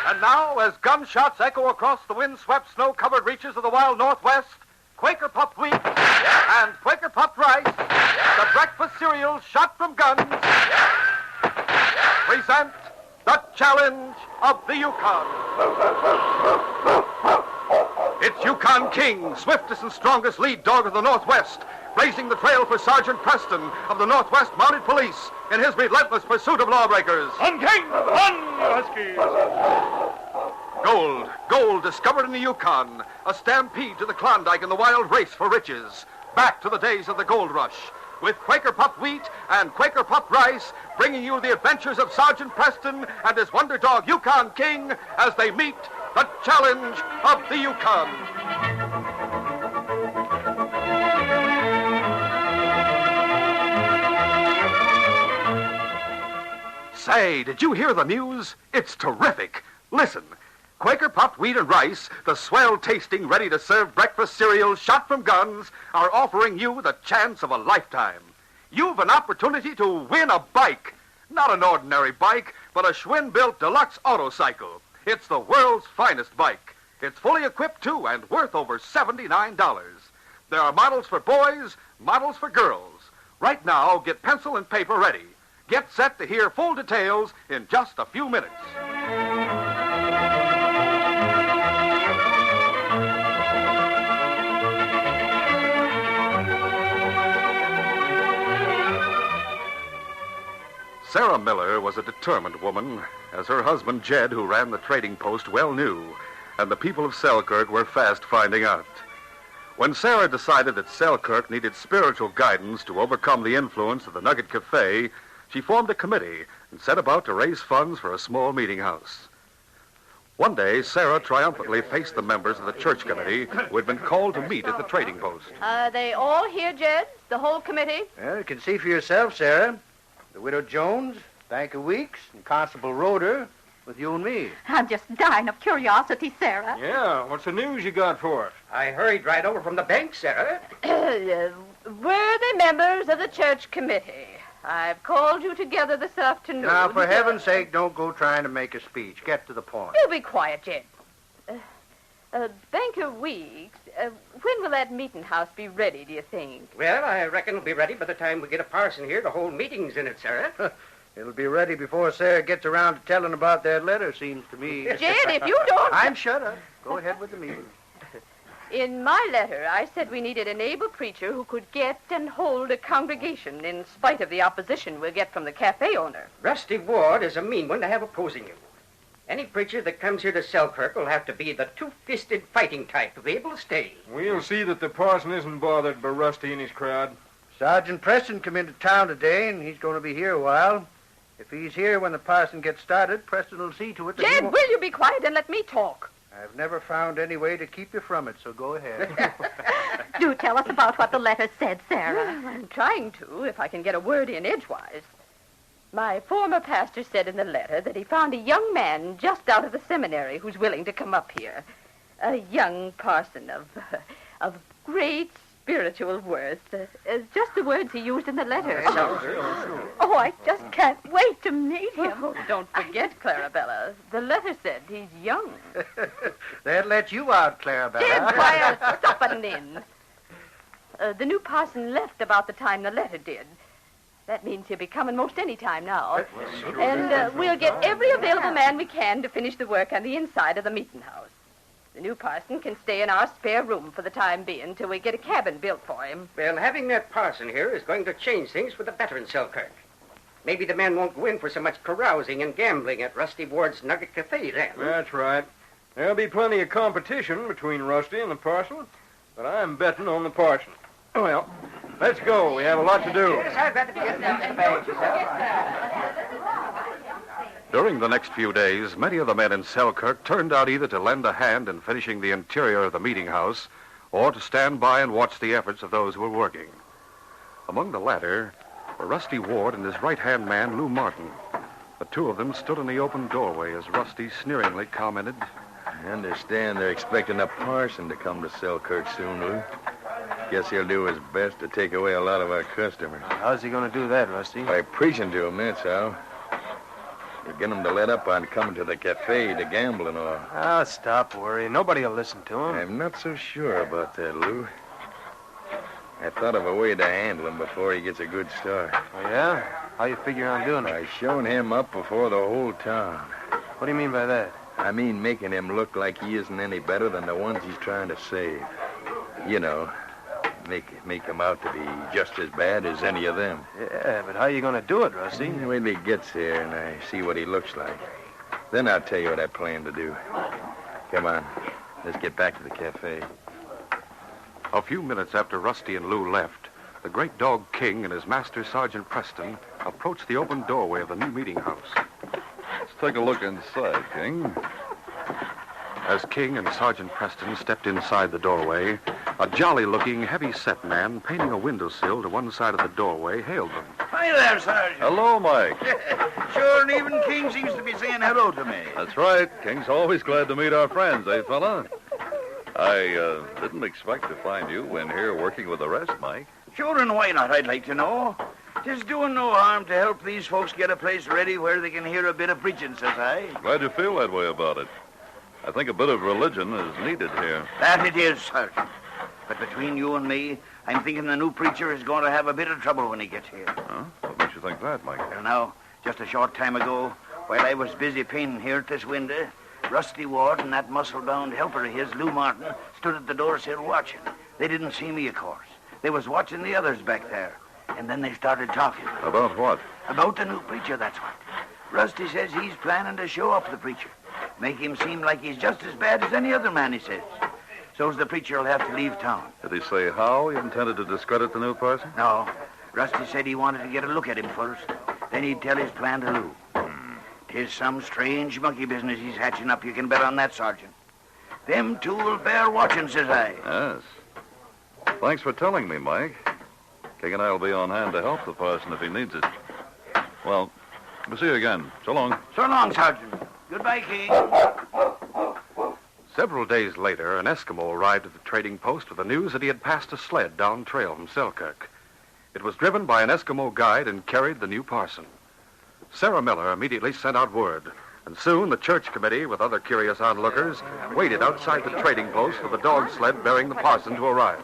And now, as gunshots echo across the wind-swept, snow-covered reaches of the wild Northwest, Quaker puffed wheat and Quaker puffed rice, the breakfast cereal shot from guns, present the challenge of the Yukon. It's Yukon King, swiftest and strongest lead dog of the Northwest, blazing the trail for Sergeant Preston of the Northwest Mounted Police in his relentless pursuit of lawbreakers. On, King! On, Huskies! Gold discovered in the Yukon, a stampede to the Klondike in the wild race for riches. Back to the days of the gold rush, with Quaker puffed wheat and Quaker puffed rice, bringing you the adventures of Sergeant Preston and his wonder dog Yukon King as they meet the challenge of the Yukon. Say, did you hear the news? It's terrific. Listen. Quaker puffed wheat and rice, the swell-tasting, ready-to-serve breakfast cereals shot from guns, are offering you the chance of a lifetime. You've an opportunity to win a bike. Not an ordinary bike, but a Schwinn-built deluxe autocycle. It's the world's finest bike. It's fully equipped, too, and worth over $79. There are models for boys, models for girls. Right now, get pencil and paper ready. Get set to hear full details in just a few minutes. Sarah Miller was a determined woman, as her husband Jed, who ran the trading post, well knew, and the people of Selkirk were fast finding out. When Sarah decided that Selkirk needed spiritual guidance to overcome the influence of the Nugget Cafe, she formed a committee and set about to raise funds for a small meeting house. One day, Sarah triumphantly faced the members of the church committee who had been called to meet at the trading post. Are they all here, Jed? The whole committee? Well, you can see for yourself, Sarah. The Widow Jones, Banker Weeks, and Constable Roeder, with you and me. I'm just dying of curiosity, Sarah. Yeah, what's the news you got for us? I hurried right over from the bank, Sarah. Worthy members of the church committee, I've called you together this afternoon. Now, for heaven's sake, don't go trying to make a speech. Get to the point. You be quiet, Jed. Banker Weeks, when will that meeting house be ready, do you think? Well, I reckon it'll be ready by the time we get a parson here to hold meetings in it, Sarah. It'll be ready before Sarah gets around to telling about that letter, seems to me. Jed, if you don't... I'm shut up. Go ahead with the meeting. In my letter, I said we needed an able preacher who could get and hold a congregation in spite of the opposition we'll get from the cafe owner. Rusty Ward is a mean one to have opposing you. Any preacher that comes here to Selkirk will have to be the two-fisted fighting type to be able to stay. We'll see that the parson isn't bothered by Rusty and his crowd. Sergeant Preston come into town today, and he's going to be here a while. If he's here when the parson gets started, Preston will see to it that Jed, will you be quiet and let me talk? I've never found any way to keep you from it, so go ahead. Do tell us about what the letter said, Sarah. Well, I'm trying to, if I can get a word in edgewise. My former pastor said in the letter that he found a young man just out of the seminary who's willing to come up here. A young parson of great spiritual worth. Just the words he used in the letter. Oh, I just can't wait to meet him. Oh, don't forget, Clarabella. The letter said he's young. That let you out, Clarabella. Jed, quiet. Stop butting in. The new parson left about the time the letter did. That means he'll be coming most any time now. And we'll get every available man we can to finish the work on the inside of the meeting house. The new parson can stay in our spare room for the time being till we get a cabin built for him. Well, having that parson here is going to change things for the better in Selkirk. Maybe the men won't go in for so much carousing and gambling at Rusty Ward's Nugget Cafe then. That's right. There'll be plenty of competition between Rusty and the parson, but I'm betting on the parson. Well, let's go. We have a lot to do. Yes, I'd rather be getting into the bag yourself. During the next few days, many of the men in Selkirk turned out either to lend a hand in finishing the interior of the meeting house or to stand by and watch the efforts of those who were working. Among the latter were Rusty Ward and his right-hand man, Lou Martin. The two of them stood in the open doorway as Rusty sneeringly commented, I understand they're expecting a parson to come to Selkirk soon, Lou. Guess he'll do his best to take away a lot of our customers. How's he going to do that, Rusty? By preaching to them, that's how. You get him to let up on coming to the cafe to gamble and all. Ah, stop worrying. Nobody will listen to him. I'm not so sure about that, Lou. I thought of a way to handle him before he gets a good start. Oh, yeah? How you figure on doing it? By showing him up before the whole town. What do you mean by that? I mean making him look like he isn't any better than the ones he's trying to save. You know, make him out to be just as bad as any of them. Yeah, but how you going to do it, Rusty? Wait till he gets here and I see what he looks like. Then I'll tell you what I plan to do. Come on, let's get back to the cafe. A few minutes after Rusty and Lou left, the great dog King and his master, Sergeant Preston, approached the open doorway of the new meeting house. Let's take a look inside, King. As King and Sergeant Preston stepped inside the doorway, a jolly-looking, heavy-set man painting a windowsill to one side of the doorway hailed them. Hi there, Sergeant. Hello, Mike. Sure, and even King seems to be saying hello to me. That's right. King's always glad to meet our friends, eh, fella? I didn't expect to find you in here working with the rest, Mike. Sure, and why not, I'd like to know. Just doing no harm to help these folks get a place ready where they can hear a bit of preaching, says I. Glad you feel that way about it. I think a bit of religion is needed here. That it is, Sergeant. But between you and me, I'm thinking the new preacher is going to have a bit of trouble when he gets here. Huh? What makes you think that, Mike? Well, now, just a short time ago, while I was busy painting here at this window, Rusty Ward and that muscle-bound helper of his, Lou Martin, stood at the door sill watching. They didn't see me, of course. They was watching the others back there. And then they started talking. About what? About the new preacher, that's what. Rusty says he's planning to show up the preacher. Make him seem like he's just as bad as any other man, he says. So's the preacher will have to leave town. Did he say how he intended to discredit the new person? No. Rusty said he wanted to get a look at him first. Then he'd tell his plan to Lou. 'Tis some strange monkey business he's hatching up, you can bet on that, Sergeant. Them two will bear watching, says I. Yes. Thanks for telling me, Mike. King and I will be on hand to help the parson if he needs it. Well, we'll see you again. So long. So long, Sergeant. Goodbye, King. Several days later, an Eskimo arrived at the trading post with the news that he had passed a sled down trail from Selkirk. It was driven by an Eskimo guide and carried the new parson. Sarah Miller immediately sent out word, and soon the church committee, with other curious onlookers, waited outside the trading post for the dog sled bearing the parson to arrive.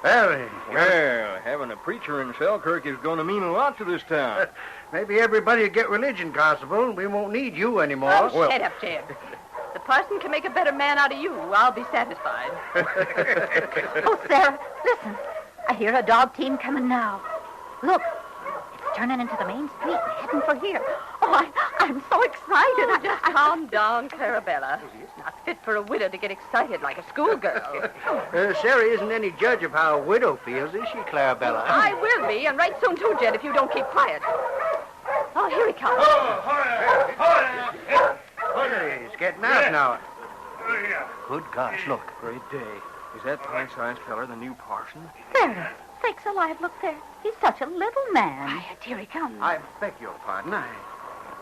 Well, having a preacher in Selkirk is going to mean a lot to this town. Maybe everybody will get religion, Constable. We won't need you anymore. Oh, shut up, Jed. The parson can make a better man out of you. I'll be satisfied. Oh, Sarah, listen. I hear a dog team coming now. Look, it's turning into the main street and heading for here. Oh, I'm so excited. Just calm down, Clarabella. It's not fit for a widow to get excited like a schoolgirl. Sarah isn't any judge of how a widow feels, is she, Clarabella? I will be, and right soon too, Jed, if you don't keep quiet. Oh, here he comes. He's getting out now. Good gosh, look. Great day. Is that pint-sized feller the new parson? Sarah, sakes alive, look there. He's such a little man. Why, here he comes. I beg your pardon.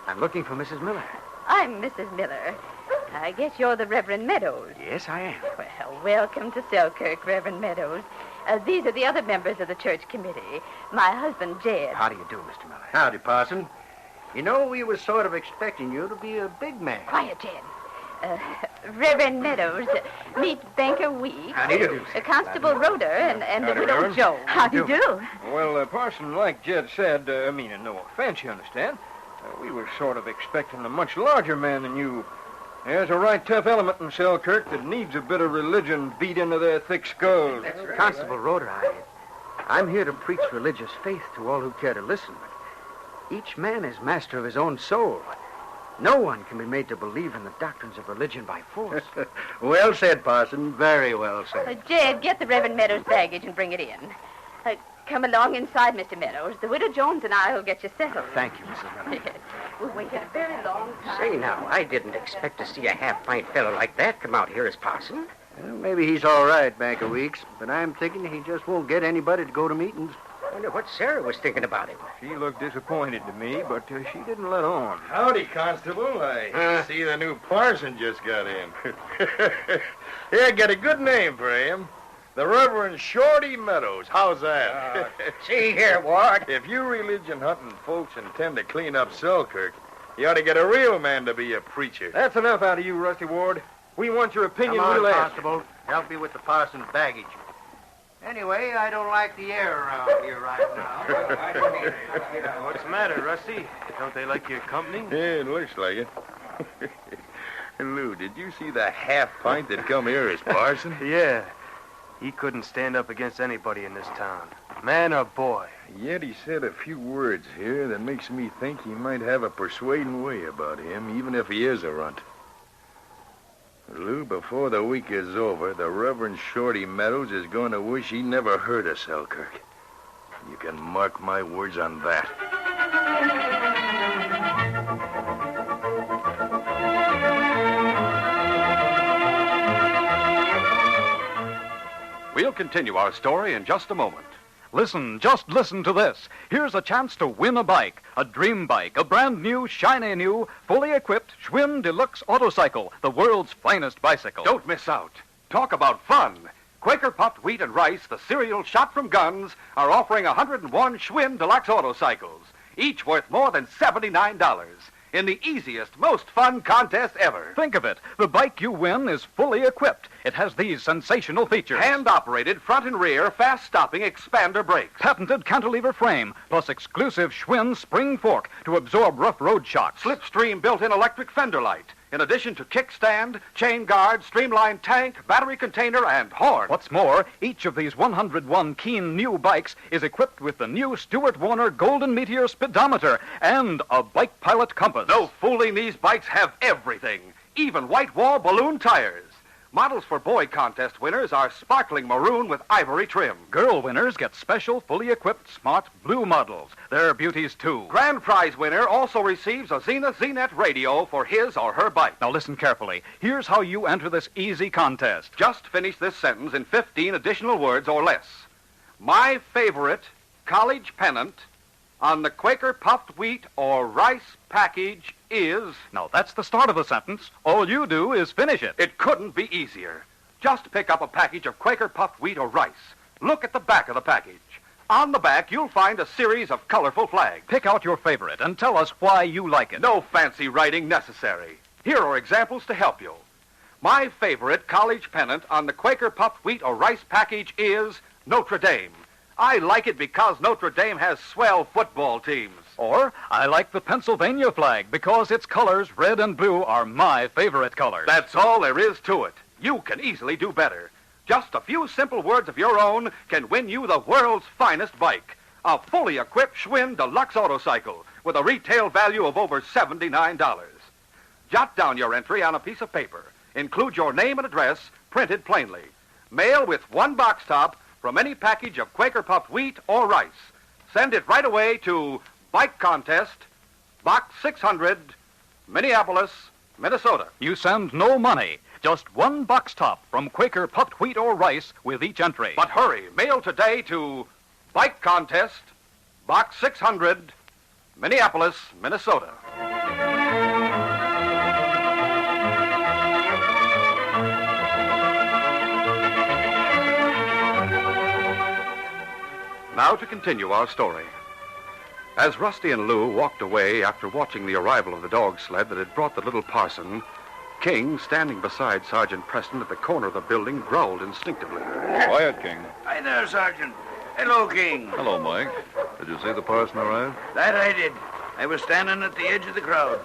I'm looking for Mrs. Miller. I'm Mrs. Miller. I guess you're the Reverend Meadows. Yes, I am. Well, welcome to Selkirk, Reverend Meadows. These are the other members of the church committee. My husband, Jed. How do you do, Mr. Miller? Howdy, Parson. You know, we was sort of expecting you to be a big man. Quiet, Jed. Reverend Meadows, meet Banker Weeks. How do you do? Constable Roder and the widow Reverend. Joe. How do you do? Well, Parson, like Jed said, no offense, you understand, we were sort of expecting a much larger man than you. There's a right tough element in Selkirk that needs a bit of religion beat into their thick skulls. Constable Roder, I'm here to preach religious faith to all who care to listen. But each man is master of his own soul. No one can be made to believe in the doctrines of religion by force. Well said, Parson. Very well said. Jed, get the Reverend Meadows' baggage and bring it in. Come along inside, Mr. Meadows. The widow Jones and I will get you settled. Thank you, Mrs. Miller. Yes. We'll wait a very long time. Say now, I didn't expect to see a half-pint fellow like that come out here as parson. Well, maybe he's all right, Banker Weeks, but I'm thinking he just won't get anybody to go to meetings. I wonder what Sarah was thinking about him. She looked disappointed to me, but she didn't let on. Howdy, Constable. I see the new parson just got in. Yeah, got a good name for him. The Reverend Shorty Meadows. How's that? See here, Ward. If you religion-hunting folks intend to clean up Selkirk, you ought to get a real man to be a preacher. That's enough out of you, Rusty Ward. We want your opinion Come on, real fast. Constable. Help me with the parson's baggage. Anyway, I don't like the air around here right now. What's the matter, Rusty? Don't they like your company? Yeah, it looks like it. Lou, did you see the half pint that come here as Parson? Yeah. He couldn't stand up against anybody in this town. Man or boy. Yet he said a few words here that makes me think he might have a persuading way about him, even if he is a runt. Lou, before the week is over, the Reverend Shorty Meadows is going to wish he never heard of Selkirk. You can mark my words on that. We'll continue our story in just a moment. Listen, just listen to this. Here's a chance to win a bike, a dream bike, a brand new, shiny new, fully equipped Schwinn Deluxe Autocycle, the world's finest bicycle. Don't miss out. Talk about fun. Quaker Puffed Wheat and Rice, the cereal shot from guns, are offering 101 Schwinn Deluxe Autocycles, each worth more than $79. In the easiest, most fun contest ever. Think of it. The bike you win is fully equipped. It has these sensational features. Hand-operated front and rear fast-stopping expander brakes. Patented cantilever frame, plus exclusive Schwinn spring fork to absorb rough road shocks. Slipstream built-in electric fender light. In addition to kickstand, chain guard, streamlined tank, battery container, and horn. What's more, each of these 101 keen new bikes is equipped with the new Stuart Warner Golden Meteor speedometer and a bike pilot compass. No fooling, these bikes have everything, even white wall balloon tires. Models for boy contest winners are sparkling maroon with ivory trim. Girl winners get special, fully equipped, smart blue models. They're beauties, too. Grand prize winner also receives a Zenith Z-Net radio for his or her bike. Now listen carefully. Here's how you enter this easy contest. Just finish this sentence in 15 additional words or less. My favorite college pennant on the Quaker Puffed Wheat or Rice package is... Now, that's the start of the sentence. All you do is finish it. It couldn't be easier. Just pick up a package of Quaker Puffed Wheat or Rice. Look at the back of the package. On the back, you'll find a series of colorful flags. Pick out your favorite and tell us why you like it. No fancy writing necessary. Here are examples to help you. My favorite college pennant on the Quaker Puffed Wheat or Rice package is Notre Dame. I like it because Notre Dame has swell football teams. Or, I like the Pennsylvania flag because its colors, red and blue, are my favorite colors. That's all there is to it. You can easily do better. Just a few simple words of your own can win you the world's finest bike. A fully equipped Schwinn Deluxe Autocycle with a retail value of over $79. Jot down your entry on a piece of paper. Include your name and address printed plainly. Mail with one box top from any package of Quaker Puffed Wheat or Rice. Send it right away to Bike Contest, Box 600, Minneapolis, Minnesota. You send no money, just one box top from Quaker Puffed Wheat or Rice with each entry. But hurry, mail today to Bike Contest, Box 600, Minneapolis, Minnesota. Now to continue our story. As Rusty and Lou walked away after watching the arrival of the dog sled that had brought the little Parson, King, standing beside Sergeant Preston at the corner of the building, growled instinctively. Quiet, King. Hi there, Sergeant. Hello, King. Hello, Mike. Did you see the parson arrive? That I did. I was standing at the edge of the crowd.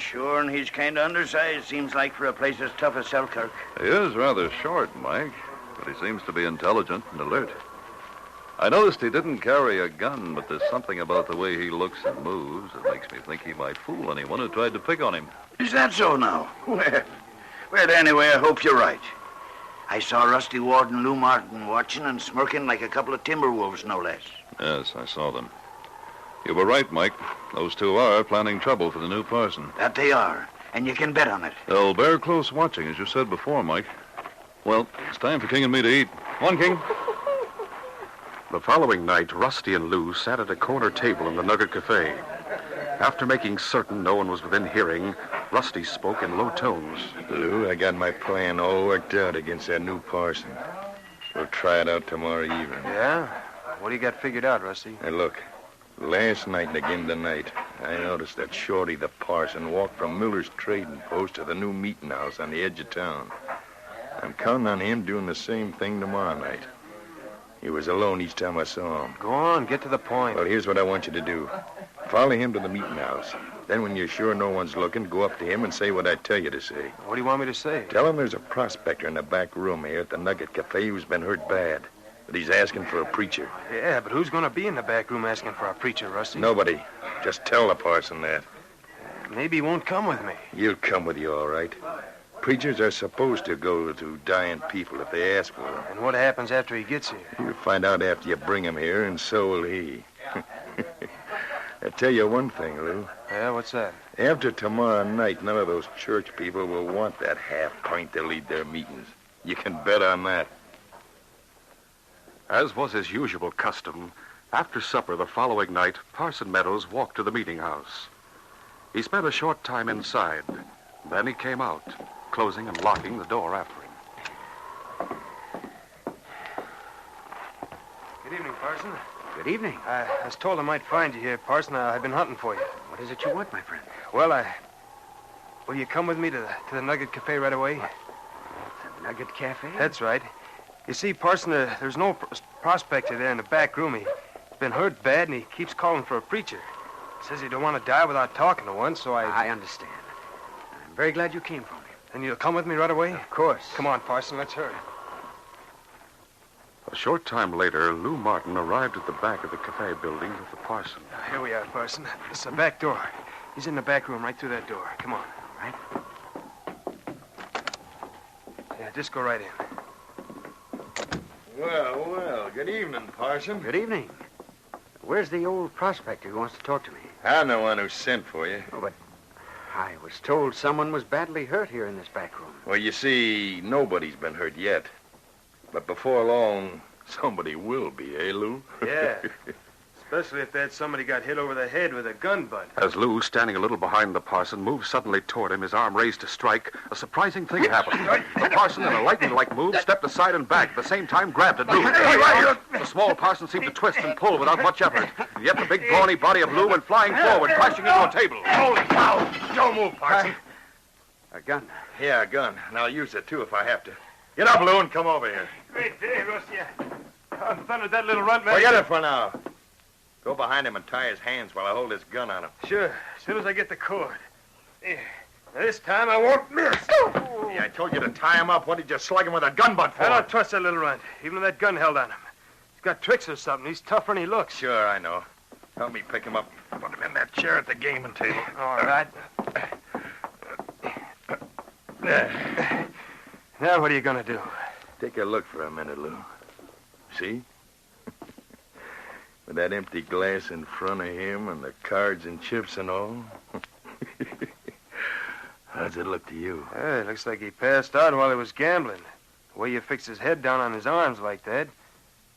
Sure, and he's kind of undersized, seems like, for a place as tough as Selkirk. He is rather short, Mike, but he seems to be intelligent and alert. I noticed he didn't carry a gun, but there's something about the way he looks and moves that makes me think he might fool anyone who tried to pick on him. Is that so now? Well, anyway, I hope you're right. I saw Rusty Ward and Lou Martin watching and smirking like a couple of timber wolves, no less. Yes, I saw them. You were right, Mike. Those two are planning trouble for the new parson. That they are, and you can bet on it. They'll bear close watching, as you said before, Mike. Well, it's time for King and me to eat. Come on, King. The following night, Rusty and Lou sat at a corner table in the Nugget Cafe. After making certain no one was within hearing, Rusty spoke in low tones. Lou, I got my plan all worked out against that new Parson. We'll try it out tomorrow evening. Yeah? What do you got figured out, Rusty? Hey, look. Last night and again tonight, I noticed that Shorty the Parson walked from Miller's trading post to the new meeting house on the edge of town. I'm counting on him doing the same thing tomorrow night. He was alone each time I saw him. Go on, get to the point. Well, here's what I want you to do. Follow him to the meeting house. Then when you're sure no one's looking, go up to him and say what I tell you to say. What do you want me to say? Tell him there's a prospector in the back room here at the Nugget Cafe who's been hurt bad. But he's asking for a preacher. Yeah, but who's going to be in the back room asking for a preacher, Rusty? Nobody. Just tell the parson that. Maybe he won't come with me. He'll come with you, all right. Preachers are supposed to go to dying people if they ask for them. And what happens after he gets here? You'll find out after you bring him here, and so will he. I tell you one thing, Lou. Yeah, what's that? After tomorrow night, none of those church people will want that half pint to lead their meetings. You can bet on that. As was his usual custom, after supper the following night, Parson Meadows walked to the meeting house. He spent a short time inside. Then he came out, closing and locking the door after him. Good evening, Parson. Good evening. I was told I might find you here, Parson. I've been hunting for you. What is it you want, my friend? Well, will you come with me to the Nugget Cafe right away? The Nugget Cafe? That's right. You see, Parson, there's no prospector there in the back room. He's been hurt bad, and he keeps calling for a preacher. Says he don't want to die without talking to one, so I understand. I'm very glad you came for me. And you'll come with me right away? Of course. Come on, Parson, let's hurry. A short time later, Lou Martin arrived at the back of the cafe building with the parson. Here we are, Parson. This is the back door. He's in the back room right through that door. Come on. All right. Yeah, just go right in. Well, good evening, Parson. Good evening. Where's the old prospector who wants to talk to me? I'm the one who sent for you. Oh, but I was told someone was badly hurt here in this back room. Well, you see, nobody's been hurt yet. But before long, somebody will be, eh, Lou? Yeah. Especially if that somebody got hit over the head with a gun butt. As Lou, standing a little behind the parson, moved suddenly toward him, his arm raised to strike, a surprising thing happened. The parson, in a lightning-like move, stepped aside and back, at the same time grabbed at Lou. The small parson seemed to twist and pull without much effort. And yet the big, brawny body of Lou went flying forward, crashing into a table. Holy cow! Don't move, Parson. A gun. Yeah, a gun. And I'll use it, too, if I have to. Get up, Lou, and come over here. Great day, Rusty. I'm thundered that little runt man. Forget it for now. Go behind him and tie his hands while I hold this gun on him. Sure. As soon as I get the cord. There. Now, this time I won't miss. Yeah, I told you to tie him up. What did you slug him with a gun butt for? I don't trust that little runt, even with that gun held on him. He's got tricks or something. He's tougher than he looks. Sure, I know. Help me pick him up. Put him in that chair at the gaming table. All right. Now what are you going to do? Take a look for a minute, Lou. See? With that empty glass in front of him and the cards and chips and all. How's it look to you? It looks like he passed out while he was gambling. The way you fixed his head down on his arms like that.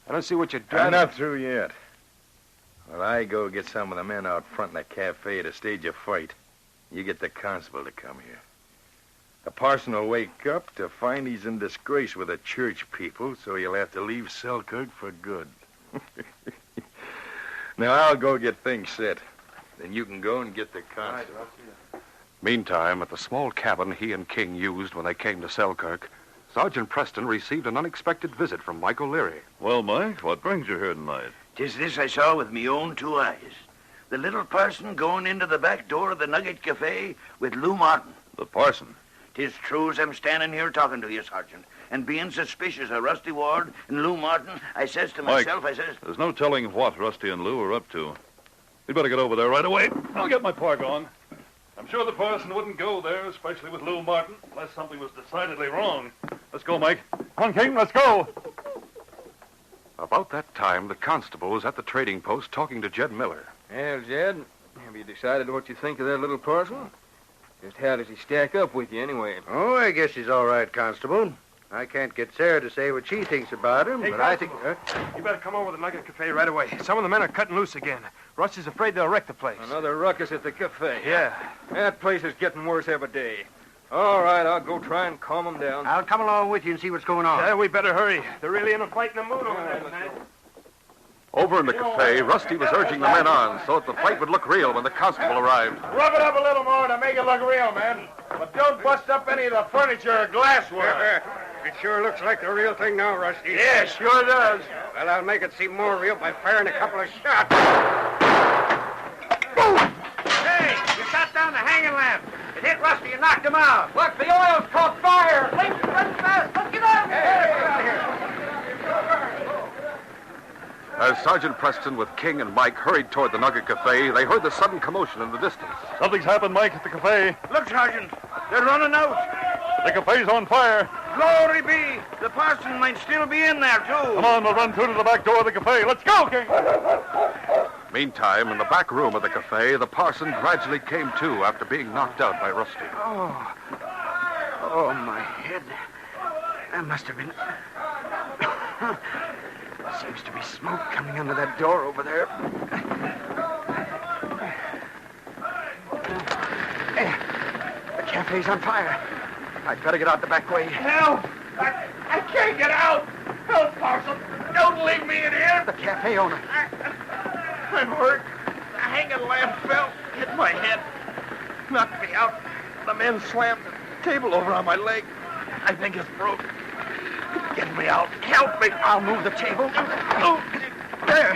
I don't see what you're driving. I'm not through yet. Well, I go get some of the men out front in the cafe to stage a fight. You get the constable to come here. The parson will wake up to find he's in disgrace with the church people, so he'll have to leave Selkirk for good. Now, I'll go get things set. Then you can go and get the constable. Meantime, at the small cabin he and King used when they came to Selkirk, Sergeant Preston received an unexpected visit from Mike O'Leary. Well, Mike, what brings you here tonight? 'Tis this I saw with me own two eyes. The little parson going into the back door of the Nugget Cafe with Lou Martin. The parson? 'Tis true as I'm standing here talking to you, Sergeant. And being suspicious of Rusty Ward and Lou Martin, I says to myself, Mike, there's no telling what Rusty and Lou are up to. You'd better get over there right away. I'll get my park on. I'm sure the parson wouldn't go there, especially with Lou Martin, unless something was decidedly wrong. Let's go, Mike. Come on, King, let's go. About that time, the constable was at the trading post talking to Jed Miller. Well, Jed, have you decided what you think of that little parson? Just how does he stack up with you, anyway? Oh, I guess he's all right, Constable. I can't get Sarah to say what she thinks about him, Hey, but I think... You better come over to the Nugget Cafe right away. Some of the men are cutting loose again. Rusty's afraid they'll wreck the place. Another ruckus at the cafe. Yeah. That place is getting worse every day. All right, I'll go try and calm them down. I'll come along with you and see what's going on. We better hurry. They're really in a fighting mood over there tonight. Over in the cafe, Rusty was urging the men on so that the fight would look real when the constable arrived. Rub it up a little more to make it look real, man. But don't bust up any of the furniture or glassware. It sure looks like the real thing now, Rusty. Yeah, sure does. Well, I'll make it seem more real by firing a couple of shots. Hey, you shot down the hanging lamp. It hit Rusty and knocked him out. Look, the oil's caught fire. Run fast. Let's get out of here. As Sergeant Preston with King and Mike hurried toward the Nugget Cafe, they heard the sudden commotion in the distance. Something's happened, Mike, at the cafe. Look, Sergeant. They're running out. The cafe's on fire. Glory be. The parson might still be in there, too. Come on, we'll run through to the back door of the cafe. Let's go, King. Meantime, in the back room of the cafe, the parson gradually came to after being knocked out by Rusty. Oh, my head. That must have been... Seems to be smoke coming under that door over there. The cafe's on fire. I'd better get out the back way. Help! I can't get out. Help, Parson. Don't leave me in here. The cafe owner. I'm hurt. The hanging lamp fell, hit my head, knocked me out. The men slammed the table over on my leg. I think it's broke. Get me out. Help me. I'll move the table. Oh, there.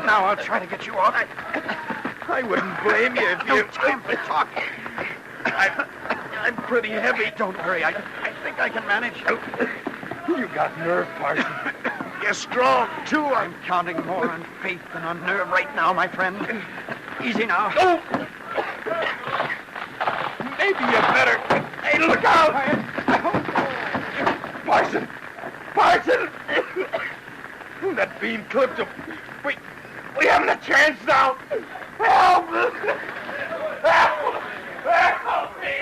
Now I'll try to get you off. I wouldn't blame you if you... No time for talking. I'm pretty heavy. Don't hurry. I think I can manage. You got nerve, Parson. You're strong, too. I'm counting more on faith than on nerve right now, my friend. Easy now. Oh! Maybe you better... Hey, look out! Parson! Parson! That beam clipped him. We haven't a chance now. Help! Help! Help me!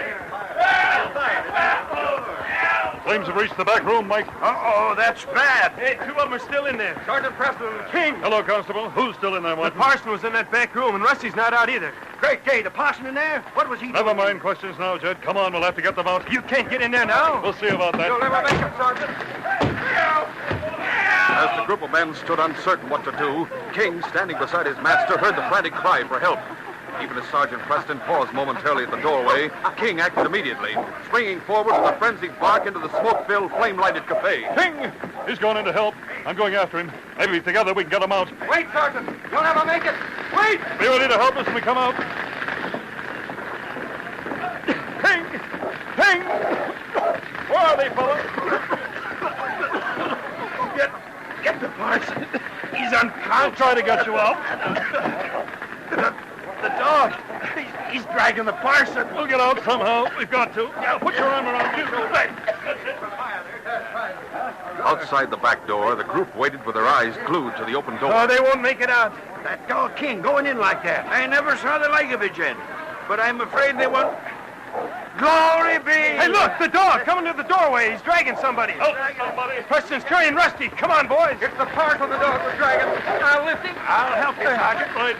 Flames have reached the back room, Mike. Uh-oh, that's bad. Hey, two of them are still in there. Sergeant Preston and King. Hello, Constable. Who's still in there, The Martin? Parson was in that back room, and Rusty's not out either. Great day. The parson in there? What was he doing? Never mind questions now, Jed. Come on, we'll have to get them out. You can't get in there now. We'll see about that. You'll never make it, Sergeant. As the group of men stood uncertain what to do, King, standing beside his master, heard the frantic cry for help. Even as Sergeant Preston paused momentarily at the doorway, King acted immediately, springing forward with a frenzied bark into the smoke-filled, flame-lighted cafe. King! He's going in to help. I'm going after him. Maybe together we can get him out. Wait, Sergeant. You'll never make it. Wait! Be ready to help us when we come out. King! King! Where are they, fellas? Get the parson. He's unconscious. I'll try to get you out. The dog. He's dragging the parson. We'll get out somehow. We've got to. Yeah, put your arm around me. Outside the back door, the group waited with their eyes glued to the open door. Oh, they won't make it out. That dog King going in like that. I never saw the like of it, Jen. But I'm afraid they won't... Glory be! Hey, look, the dog coming to the doorway. He's dragging somebody. Help somebody. Preston's carrying Rusty. Come on, boys. It's the parson the dog was dragging. I'll lift him. I'll help you, Sergeant. Right.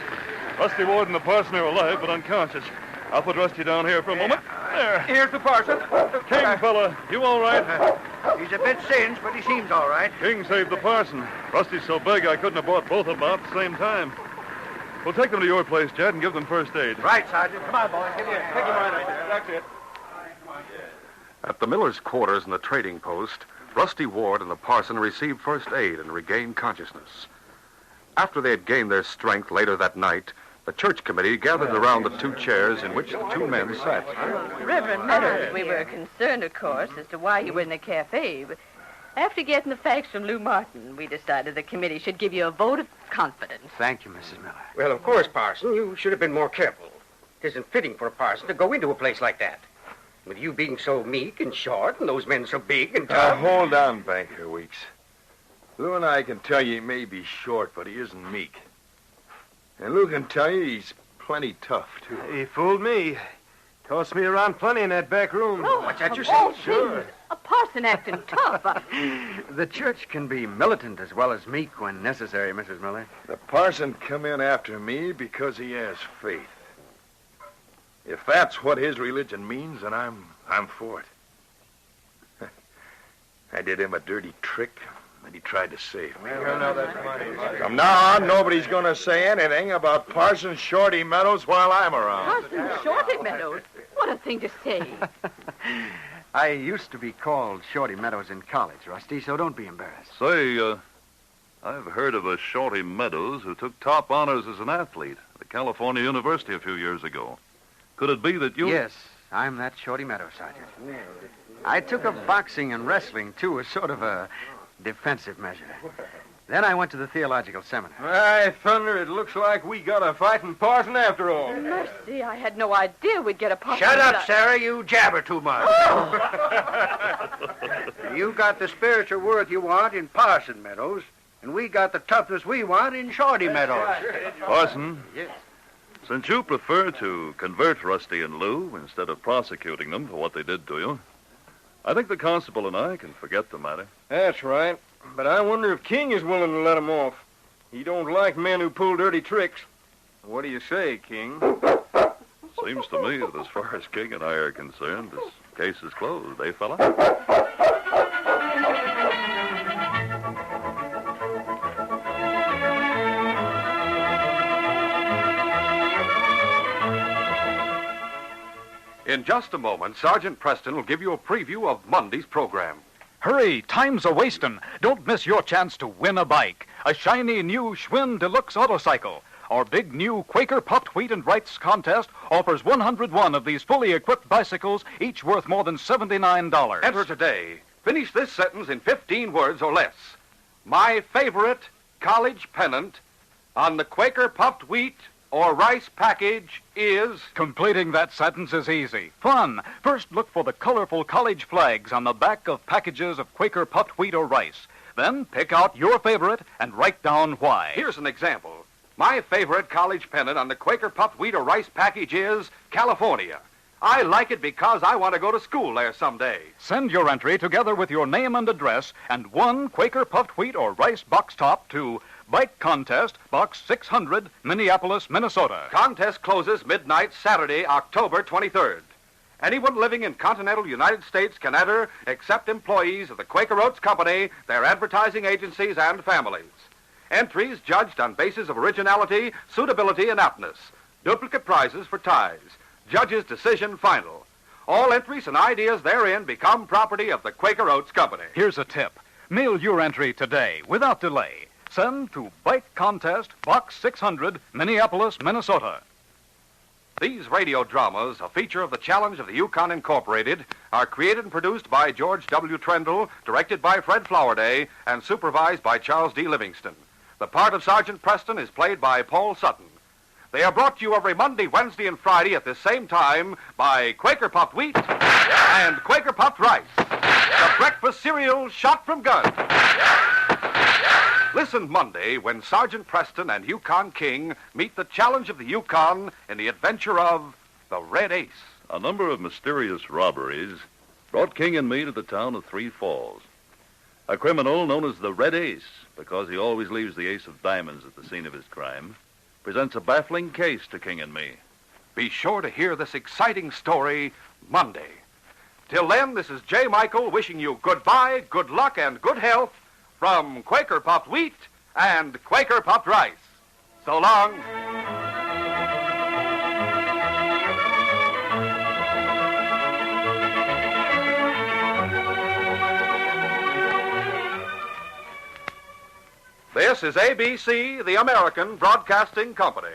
Rusty Ward and the parson are alive, but unconscious. I'll put Rusty down here for a moment. There. Here's the parson. King, fella, you all right? He's a bit singed, but he seems all right. King saved the parson. Rusty's so big I couldn't have brought both of them out at the same time. We'll take them to your place, Jed, and give them first aid. Right, Sergeant. Come on, boys. Take him right there. That's it. At the miller's quarters in the trading post, Rusty Ward and the parson received first aid and regained consciousness. After they had gained their strength later that night, the church committee gathered around the two chairs in which the two men sat. Reverend Meadows, we were concerned, of course, as to why you were in the cafe, but after getting the facts from Lou Martin, we decided the committee should give you a vote of confidence. Thank you, Mrs. Miller. Well, of course, Parson, you should have been more careful. It isn't fitting for a parson to go into a place like that. With you being so meek and short, and those men so big and tough. Hold on, Banker Weeks. Lou and I can tell you he may be short, but he isn't meek. And Lou can tell you he's plenty tough, too. He fooled me. Tossed me around plenty in that back room. Oh, what's that you say? Oh, sure. A parson parson acting tough. The church can be militant as well as meek when necessary, Mrs. Miller. The parson come in after me because he has faith. If that's what his religion means, then I'm for it. I did him a dirty trick, and he tried to save me. From now on, nobody's going to say anything about Parson Shorty Meadows while I'm around. Parson Shorty Meadows? What a thing to say. I used to be called Shorty Meadows in college, Rusty, so don't be embarrassed. Say, I've heard of a Shorty Meadows who took top honors as an athlete at California University a few years ago. Could it be that you... Yes, I'm that Shorty Meadows, Sergeant. I took up boxing and wrestling, too, as sort of a defensive measure. Then I went to the theological seminary. My thunder, it looks like we got a fighting parson after all. Mercy, I had no idea we'd get a parson. Shut up, Sarah. You jabber too much. You got the spiritual worth you want in Parson Meadows, and we got the toughness we want in Shorty Meadows. Parson? Yes. Since you prefer to convert Rusty and Lou instead of prosecuting them for what they did to you, I think the constable and I can forget the matter. That's right. But I wonder if King is willing to let him off. He don't like men who pull dirty tricks. What do you say, King? Seems to me that as far as King and I are concerned, this case is closed, eh, fella? In just a moment, Sergeant Preston will give you a preview of Monday's program. Hurry, time's a-wastin'. Don't miss your chance to win a bike. A shiny new Schwinn Deluxe Autocycle. Our big new Quaker Puffed Wheat and Rice contest offers 101 of these fully equipped bicycles, each worth more than $79. Enter today. Finish this sentence in 15 words or less. My favorite college pennant on the Quaker Puffed Wheat or Rice package is... Completing that sentence is easy. Fun. First, look for the colorful college flags on the back of packages of Quaker Puffed Wheat or Rice. Then pick out your favorite and write down why. Here's an example. My favorite college pennant on the Quaker Puffed Wheat or Rice package is California. I like it because I want to go to school there someday. Send your entry together with your name and address and one Quaker Puffed Wheat or Rice box top to Bike Contest, Box 600, Minneapolis, Minnesota. Contest closes midnight Saturday, October 23rd. Anyone living in continental United States can enter, except employees of the Quaker Oats Company, their advertising agencies, and families. Entries judged on basis of originality, suitability, and aptness. Duplicate prizes for ties. Judge's decision final. All entries and ideas therein become property of the Quaker Oats Company. Here's a tip. Mail your entry today, without delay. Send to Bike Contest, Box 600, Minneapolis, Minnesota. These radio dramas, a feature of the Challenge of the Yukon Incorporated, are created and produced by George W. Trendle, directed by Fred Flowerday, and supervised by Charles D. Livingston. The part of Sergeant Preston is played by Paul Sutton. They are brought to you every Monday, Wednesday, and Friday at this same time by Quaker Puffed Wheat and Quaker Puffed Rice, the breakfast cereal shot from guns. Listen Monday when Sergeant Preston and Yukon King meet the Challenge of the Yukon in the adventure of the Red Ace. A number of mysterious robberies brought King and me to the town of Three Falls. A criminal known as the Red Ace, because he always leaves the ace of diamonds at the scene of his crime, presents a baffling case to King and me. Be sure to hear this exciting story Monday. Till then, this is J. Michael wishing you goodbye, good luck, and good health from Quaker Puffed Wheat and Quaker Puffed Rice. So long. This is ABC, the American Broadcasting Company.